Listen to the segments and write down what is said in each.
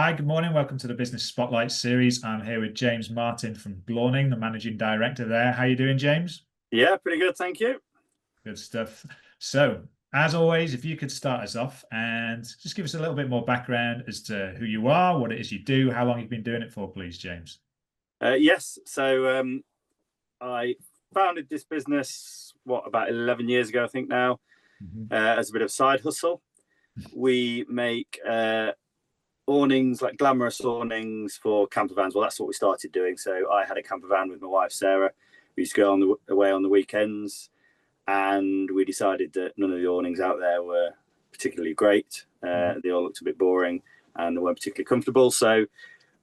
Hi, good morning. Welcome to the Business Spotlight series. I'm here with James Martin from Glawning, the Managing Director there. How you doing, James? Yeah, pretty good, thank you. Good stuff. So, as always, if you could start us off and just give us a little bit more background as to who you are, what it is you do, how long you've been doing it for, please, James. Yes, so I founded this business, about 11 years ago, I think now, as a bit of a side hustle. We make awnings, like glamorous awnings for camper vans. Well, that's what we started doing. So I had a camper van with my wife, Sarah. We used to go away on the weekends, and we decided that none of the awnings out there were particularly great. They all looked a bit boring and they weren't particularly comfortable. So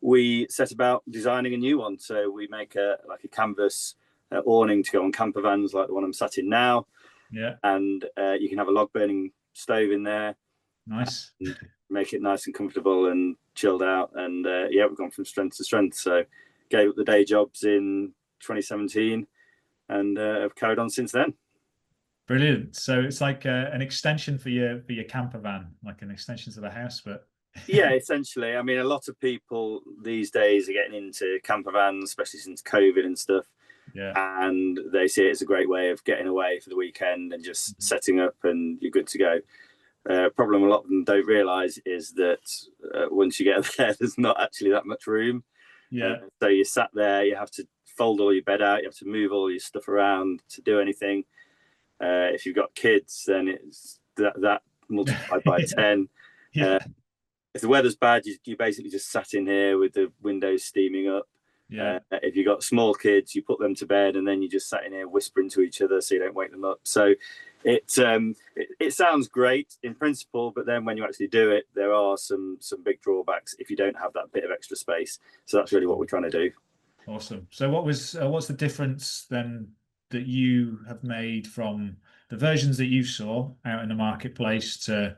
we set about designing a new one. So we make a canvas awning to go on camper vans, like the one I'm sat in now. Yeah. And you can have a log burning stove in there. Nice. Make it nice and comfortable and chilled out. And yeah, we've gone from strength to strength. So gave up the day jobs in 2017 and have carried on since then. Brilliant. So it's like an extension for your camper van, like an extension to the house, but Yeah, essentially. I mean, a lot of people these days are getting into camper vans, especially since COVID and stuff. yeah. And they see it as a great way of getting away for the weekend and just setting up and you're good to go. Problem a lot of them don't realise is that once you get there, there's not actually that much room. Yeah. So you sat there, you have to fold all your bed out, you have to move all your stuff around to do anything. If you've got kids, then it's that multiplied by 10. Yeah. If the weather's bad, you basically just sat in here with the windows steaming up. Yeah. If you've got small kids, you put them to bed and then you just sat in here whispering to each other so you don't wake them up. So it sounds great in principle, but then when you actually do it, there are some big drawbacks if you don't have that bit of extra space. So that's really what we're trying to do. Awesome. So what's the difference then that you have made from the versions that you saw out in the marketplace to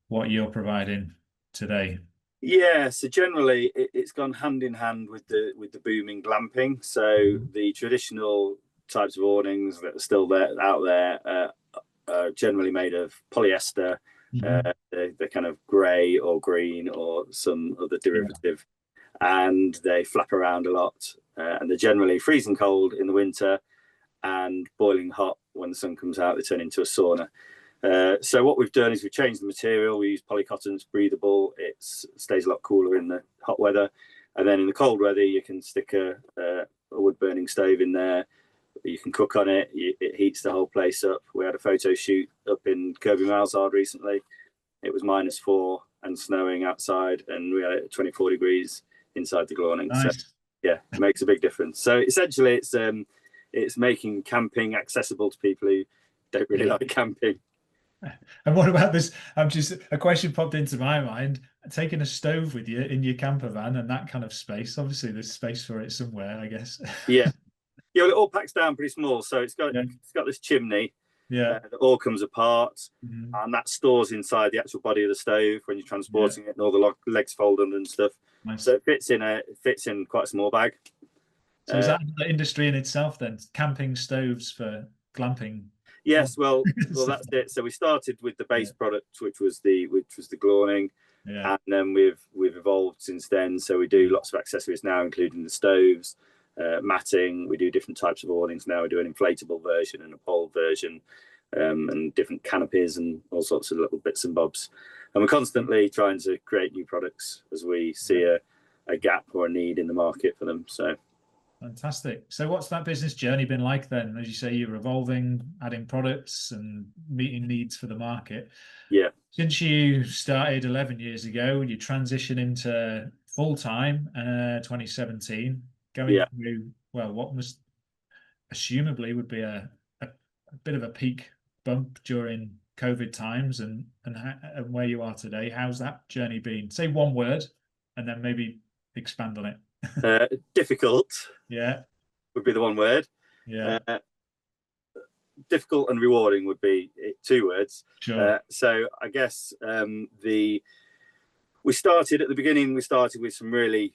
what you're providing today? Yeah, so generally it's gone hand in hand with the booming glamping. So the traditional types of awnings that are still out there are generally made of polyester. They're kind of grey or green or some other derivative, and they flap around a lot. And they're generally freezing cold in the winter and boiling hot when the sun comes out. They turn into a sauna. So what we've done is we've changed the material. We use polycotton. It's breathable. It stays a lot cooler in the hot weather, and then in the cold weather you can stick a wood burning stove in there. You can cook on it. It heats the whole place up. We had a photo shoot up in Kirby Malzard recently. It was -4 and snowing outside, and we had it at 24 degrees inside the Glawning. Nice. So yeah, it makes a big difference. So essentially it's making camping accessible to people who don't really like camping. And what about this? A question popped into my mind. Taking a stove with you in your camper van and that kind of space. Obviously, there's space for it somewhere, I guess. Yeah, well, it all packs down pretty small. So it's got this chimney. Yeah. That all comes apart, and that stores inside the actual body of the stove when you're transporting it, and all the legs fold under and stuff. Nice. So it fits in quite a small bag. So is that the industry in itself then? Camping stoves for glamping? Yes, well, that's it. So we started with the base product, which was the Glawning, and then we've evolved since then. So we do lots of accessories now, including the stoves, matting. We do different types of awnings now. We do an inflatable version and a pole version, and different canopies and all sorts of little bits and bobs. And we're constantly trying to create new products as we see a gap or a need in the market for them. So. Fantastic. So what's that business journey been like then? As you say, you're evolving, adding products and meeting needs for the market. Yeah. Since you started 11 years ago, you transition into full-time 2017, going through, well, what must assumably would be a bit of a peak bump during COVID times and where you are today. How's that journey been? Say one word and then maybe expand on it. Difficult. Yeah, would be the one word. Yeah. Difficult and rewarding would be 2 words. Sure. So I guess we started at the beginning. We started with some really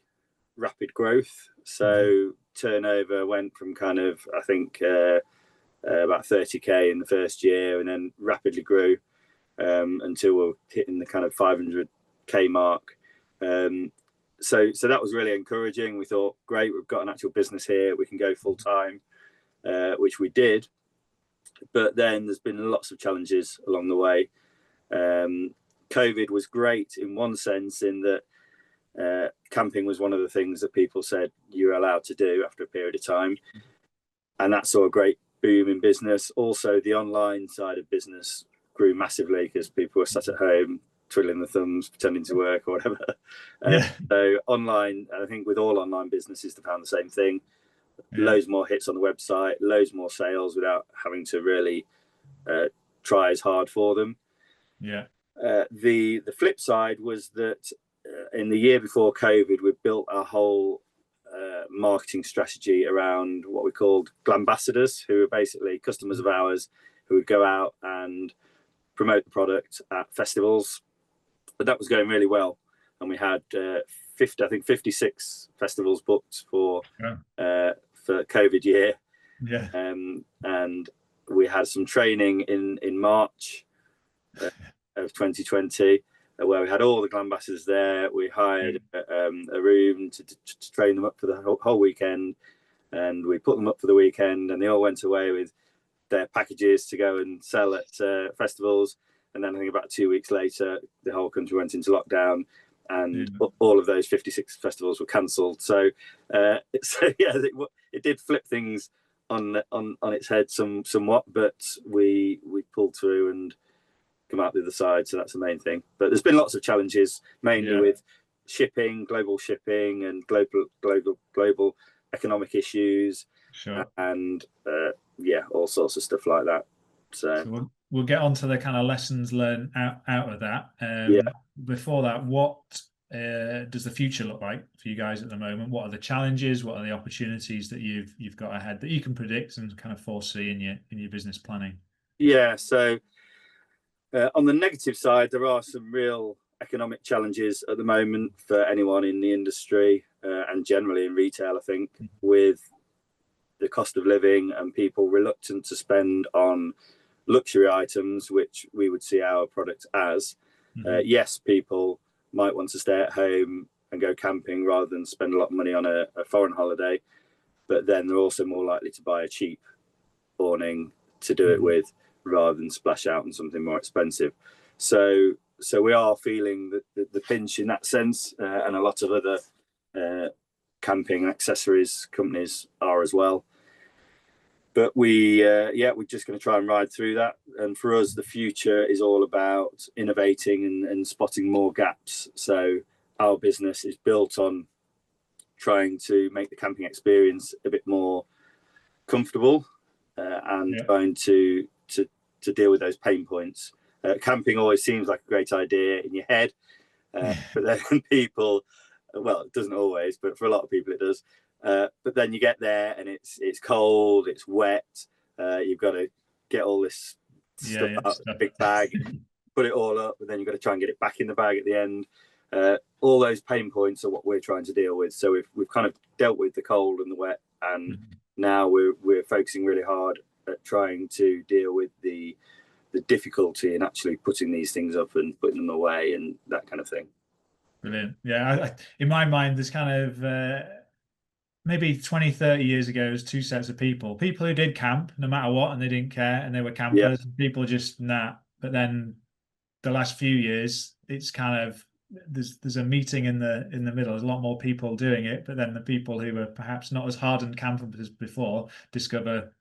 rapid growth. So turnover went from kind of I think about 30k in the first year, and then rapidly grew until we're hitting the kind of 500k mark. So that was really encouraging. We thought, great, we've got an actual business here, we can go full time, which we did. But then there's been lots of challenges along the way. COVID was great in one sense, in that camping was one of the things that people said you're allowed to do after a period of time, and that saw a great boom in business. Also, the online side of business grew massively because people were sat at home twiddling the thumbs, pretending to work or whatever. So online, I think with all online businesses, they found the same thing. Loads more hits on the website, loads more sales without having to really try as hard for them. The flip side was that in the year before COVID, we built our whole marketing strategy around what we called glambassadors, who are basically customers of ours who would go out and promote the product at festivals. But that was going really well, and we had 56 festivals booked for COVID year. And we had some training in March of 2020 where we had all the glambassadors there. We hired a room to train them up for the whole weekend, and we put them up for the weekend, and they all went away with their packages to go and sell at festivals. And then I think about 2 weeks later, the whole country went into lockdown, and all of those 56 festivals were cancelled. So yeah, it did flip things on its head somewhat, but we pulled through and come out the other side. So that's the main thing. But there's been lots of challenges, mainly with shipping, global shipping, and global economic issues, and all sorts of stuff like that. So we'll get on to the kind of lessons learned out of that. Before that, what does the future look like for you guys at the moment? What are the challenges? What are the opportunities that you've got ahead that you can predict and kind of foresee in your business planning? So on the negative side, there are some real economic challenges at the moment for anyone in the industry and generally in retail, I think, with the cost of living and people reluctant to spend on luxury items, which we would see our product as. Yes, people might want to stay at home and go camping rather than spend a lot of money on a foreign holiday, but then they're also more likely to buy a cheap awning to do it with rather than splash out on something more expensive. So we are feeling the pinch in that sense, and a lot of other camping accessories companies are as well. But we're just going to try and ride through that. And for us, the future is all about innovating and spotting more gaps. So our business is built on trying to make the camping experience a bit more comfortable and trying to deal with those pain points. Camping always seems like a great idea in your head, but then people, well, it doesn't always, but for a lot of people it does. But then you get there and it's cold, it's wet. You've got to get all this stuff out of a big bag, put it all up, and then you've got to try and get it back in the bag at the end. All those pain points are what we're trying to deal with. So we've kind of dealt with the cold and the wet, and now we're focusing really hard at trying to deal with the difficulty in actually putting these things up and putting them away and that kind of thing. Brilliant. Yeah, in my mind, there's kind of maybe 20, 30 years ago, there's two sets of people who did camp no matter what, and they didn't care, and they were campers. People just But then the last few years, it's kind of there's a meeting in the middle. There's a lot more people doing it, but then the people who were perhaps not as hardened campers before discover,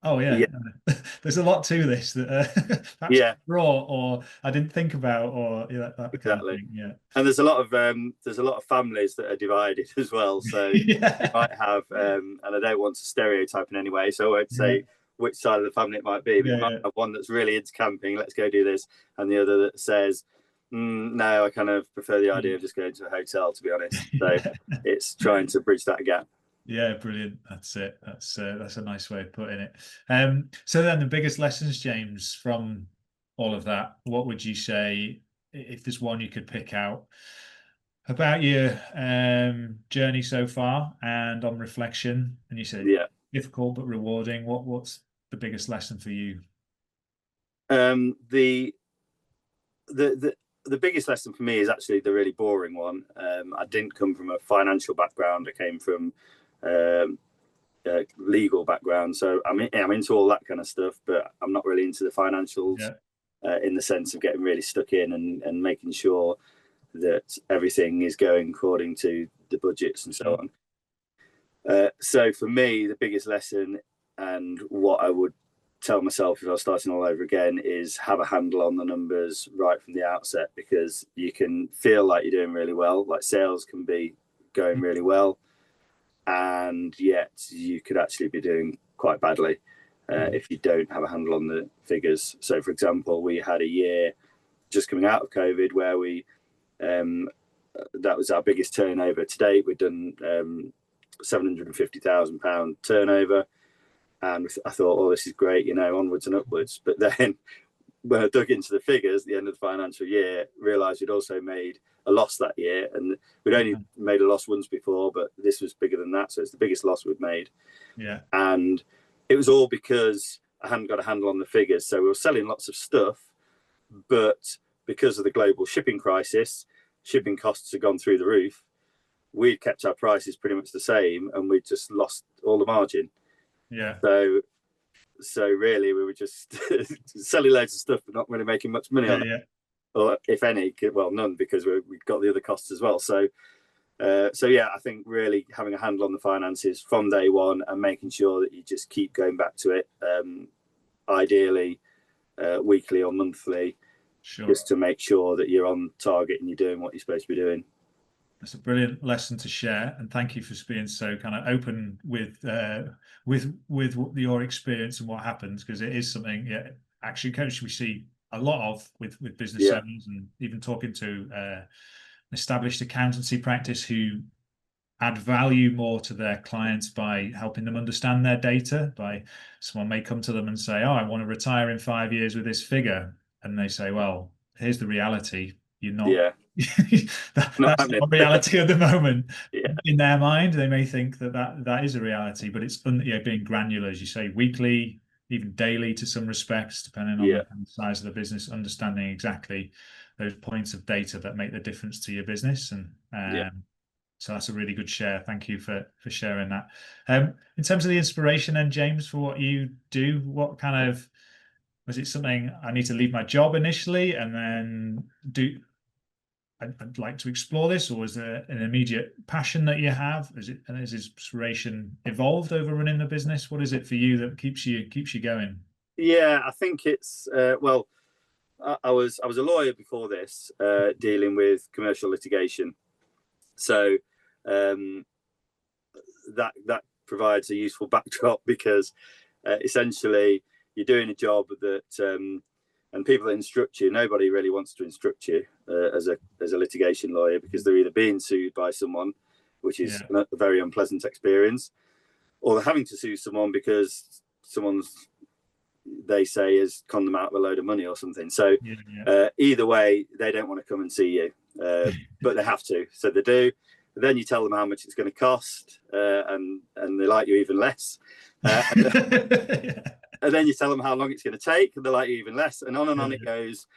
there's a lot to this that perhaps raw or I didn't think about, or that exactly. Kind of thing. And there's a lot of families that are divided as well. So you might have, and I don't want to stereotype in any way, so I won't say which side of the family it might be. But you might have one that's really into camping, let's go do this, and the other that says, no, I kind of prefer the idea of just going to a hotel, to be honest. So it's trying to bridge that gap. Yeah, brilliant. That's it. That's a nice way of putting it. So then the biggest lessons, James, from all of that, what would you say, if there's one you could pick out about your journey so far and on reflection? And you said difficult but rewarding. What's the biggest lesson for you? the biggest lesson for me is actually the really boring one. I didn't come from a financial background. I came from legal background, so I'm into all that kind of stuff, but I'm not really into the financials. In the sense of getting really stuck in and making sure that everything is going according to the budgets and so on. So for me, the biggest lesson, and what I would tell myself if I was starting all over again, is have a handle on the numbers right from the outset, because you can feel like you're doing really well, like sales can be going really well, and yet you could actually be doing quite badly if you don't have a handle on the figures. So, for example, we had a year just coming out of COVID where we that was our biggest turnover to date. We'd done £750,000 turnover, and I thought, oh, this is great, onwards and upwards. But then when I dug into the figures at the end of the financial year, realised we'd also made a loss that year, and we'd only made a loss once before, but this was bigger than that, so it's the biggest loss we'd made. And it was all because I hadn't got a handle on the figures. So we were selling lots of stuff, but because of the global shipping crisis, shipping costs had gone through the roof. We'd kept our prices pretty much the same, and we just lost all the margin. So really we were just selling loads of stuff but not really making much money on it, or if any, well, none, because we've got the other costs as well. So yeah, I think really having a handle on the finances from day one and making sure that you just keep going back to it, ideally weekly or monthly, just to make sure that you're on target and you're doing what you're supposed to be doing. That's a brilliant lesson to share, and thank you for being so kind of open with your experience and what happens, because it is something, actually, coach, we see a lot of with business owners, and even talking to an established accountancy practice who add value more to their clients by helping them understand their data. By someone may come to them and say, oh, I want to retire in 5 years with this figure, and they say, well, here's the reality. You're not that's not reality at the moment. In their mind, they may think that is a reality, but it's being granular, as you say, weekly, even daily to some respects, depending on the size of the business, understanding exactly those points of data that make the difference to your business. And so that's a really good share. Thank you for sharing that. In terms of the inspiration then, James, for what you do, what kind of, was it something I need to leave my job initially and then I'd like to explore this, or is there an immediate passion that you have? Has inspiration evolved over running the business? What is it for you that keeps you going? Yeah, I think it's well, I was a lawyer before this, dealing with commercial litigation, so that provides a useful backdrop, because essentially you're doing a job that and people that instruct you, nobody really wants to instruct you as a litigation lawyer, because they're either being sued by someone, which is a very unpleasant experience, or they're having to sue someone because they say has conned them out of a load of money or something. So either way, they don't want to come and see you, but they have to, so they do. Then you tell them how much it's going to cost, and they like you even less. And then you tell them how long it's going to take, and they like you even less, and on it goes.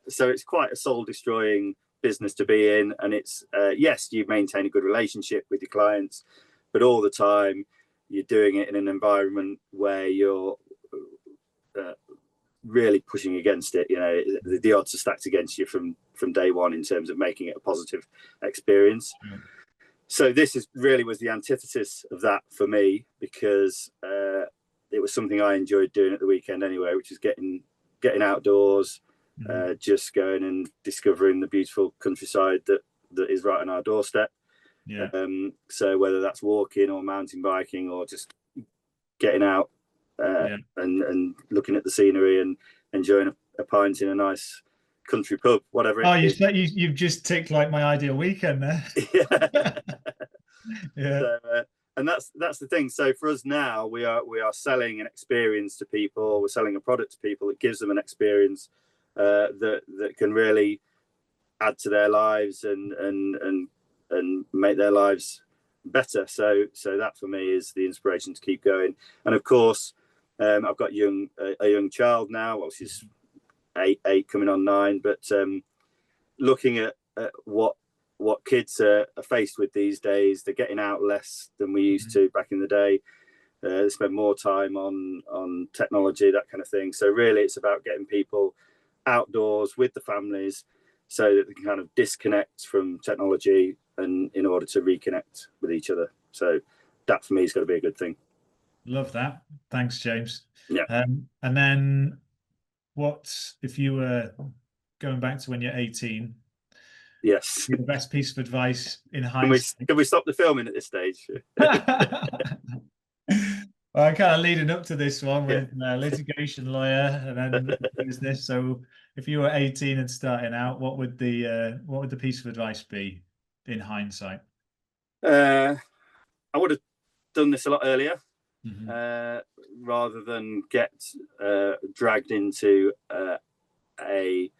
So it's quite a soul-destroying business to be in, and it's yes, you maintain a good relationship with your clients, but all the time you're doing it in an environment where you're really pushing against it. The odds are stacked against you from day one in terms of making it a positive experience. So this was the antithesis of that for me, because it was something I enjoyed doing at the weekend anyway, which is getting outdoors, just going and discovering the beautiful countryside that is right on our doorstep. So whether that's walking or mountain biking or just getting out and looking at the scenery and enjoying a pint in a nice country pub, whatever it is. You've just ticked like my ideal weekend there. So, and that's the thing. So for us now, we are selling an experience to people. We're selling a product to people that gives them an experience that can really add to their lives and make their lives better. So that for me is the inspiration to keep going. And of course, I've got a young child now. Well, she's eight coming on 9, but looking at what kids are faced with these days. They're getting out less than we used to back in the day. They spend more time on technology, that kind of thing. So really, it's about getting people outdoors with the families so that they can kind of disconnect from technology and in order to reconnect with each other. So that for me is going to be a good thing. Love that. Thanks, James. Yeah. And then what if you were going back to when you're 18? Yes. The best piece of advice in hindsight. Can we stop the filming at this stage? Well, I'm kind of leading up to this one with litigation lawyer and then business. So if you were 18 and starting out, what would the piece of advice be in hindsight? I would have done this a lot earlier, rather than get dragged into a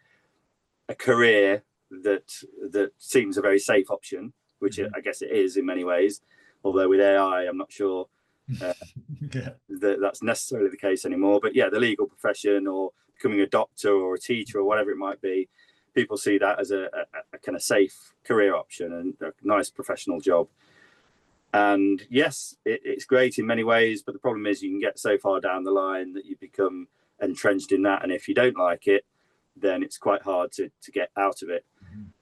career that seems a very safe option, which I guess it is in many ways. Although with AI, I'm not sure that's necessarily the case anymore. But yeah, the legal profession or becoming a doctor or a teacher or whatever it might be, people see that as a kind of safe career option and a nice professional job. And yes, it's great in many ways, but the problem is you can get so far down the line that you become entrenched in that. And if you don't like it, then it's quite hard to get out of it.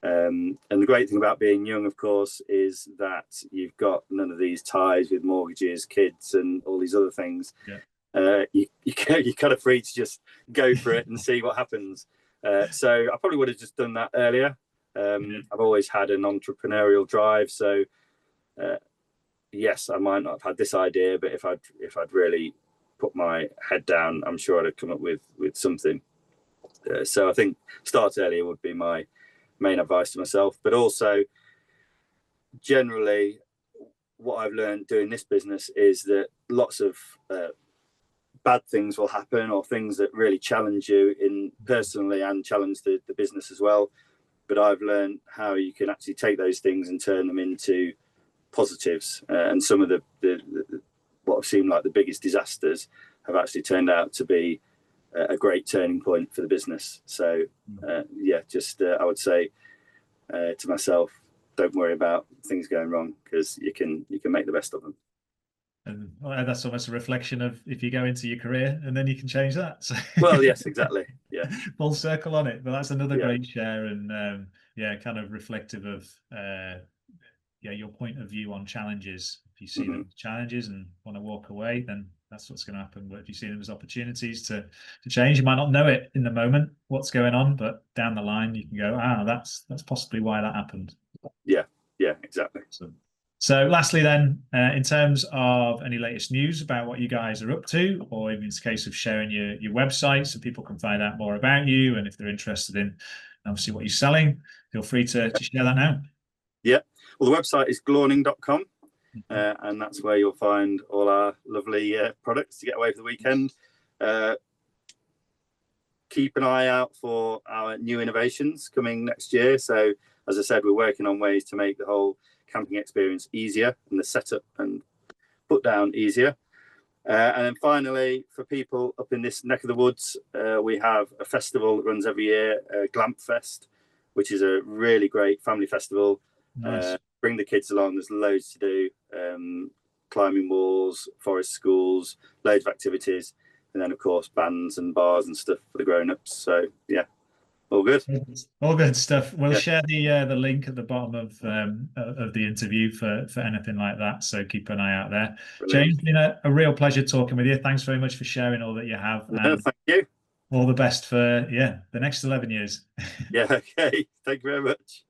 And the great thing about being young, of course, is that you've got none of these ties with mortgages, kids, and all these other things. You're kind of free to just go for it and see what happens. So I probably would have just done that earlier. I've always had an entrepreneurial drive, so yes, I might not have had this idea, but if I'd really put my head down, I'm sure I'd have come up with something. So I think start earlier would be my main advice to myself, but also generally what I've learned doing this business is that lots of bad things will happen, or things that really challenge you in personally and challenge the business as well. But I've learned how you can actually take those things and turn them into positives, and some of the what have seemed like the biggest disasters have actually turned out to be a great turning point for the business. So I would say to myself, don't worry about things going wrong, because you can make the best of them. And that's almost a reflection of if you go into your career and then you can change that. So well, yes, exactly. Yeah. Full circle on it. But that's another great share, and kind of reflective of your point of view on challenges. If you see them as challenges and want to walk away, then that's what's going to happen. But if you see them as opportunities to change, you might not know it in the moment what's going on, but down the line you can go, that's possibly why that happened. Yeah, exactly. So lastly then, in terms of any latest news about what you guys are up to, or even it's a case of sharing your website so people can find out more about you, and if they're interested in obviously what you're selling, feel free to share that now. Yeah, well, the website is glawning.com, and that's where you'll find all our lovely products to get away for the weekend. Keep an eye out for our new innovations coming next year. So as I said, we're working on ways to make the whole camping experience easier and the setup and put down easier. And then finally, for people up in this neck of the woods, we have a festival that runs every year, Glamp Fest, which is a really great family festival. Nice. Bring the kids along. There's loads to do. Climbing walls, forest schools, loads of activities. And then, of course, bands and bars and stuff for the grown-ups. So, yeah, all good. All good stuff. We'll share the link at the bottom of the interview for anything like that. So keep an eye out there. Brilliant. James, been a real pleasure talking with you. Thanks very much for sharing all that you have. No, thank you. All the best for the next 11 years. Yeah. Okay. Thank you very much.